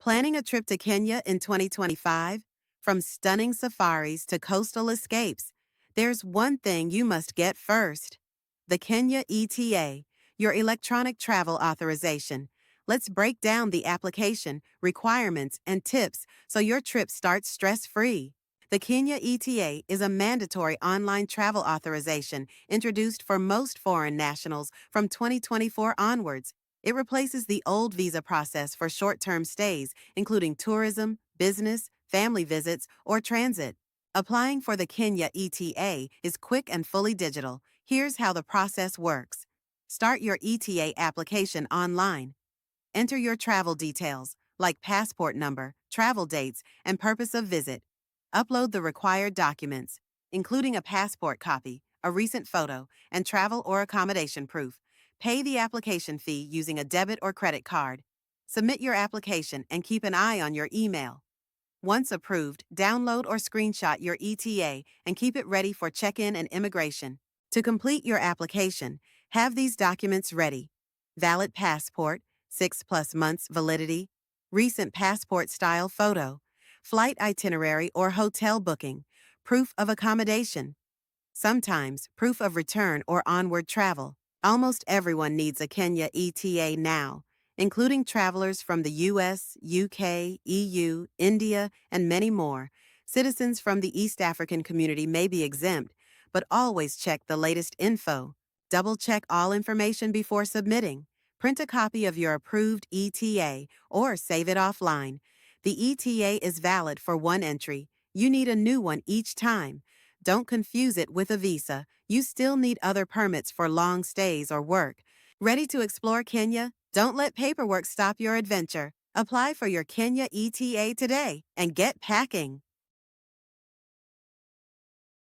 Planning a trip to Kenya in 2025? From stunning safaris to coastal escapes, there's one thing you must get first: the Kenya ETA, your electronic travel authorization. Let's break down the application, requirements, and tips so your trip starts stress-free. The Kenya ETA is a mandatory online travel authorization introduced for most foreign nationals from 2024 onwards. It replaces the old visa process for short-term stays, including tourism, business, family visits, or transit. Applying for the Kenya ETA is quick and fully digital. Here's how the process works. Start your ETA application online. Enter your travel details, like passport number, travel dates, and purpose of visit. Upload the required documents, including a passport copy, a recent photo, and travel or accommodation proof. Pay the application fee using a debit or credit card. Submit your application and keep an eye on your email. Once approved, download or screenshot your ETA and keep it ready for check-in and immigration. To complete your application, have these documents ready: valid passport, 6+ months validity, recent passport-style photo, flight itinerary or hotel booking, proof of accommodation, sometimes proof of return or onward travel. Almost everyone needs a Kenya ETA now, including travelers from the US, UK, EU, India, and many more. Citizens from the East African community may be exempt, but always check the latest info. Double-check all information before submitting. Print a copy of your approved ETA or save it offline. The ETA is valid for one entry. You need a new one each time. Don't confuse it with a visa. You still need other permits for long stays or work. Ready to explore Kenya? Don't let paperwork stop your adventure. Apply for your Kenya ETA today and get packing.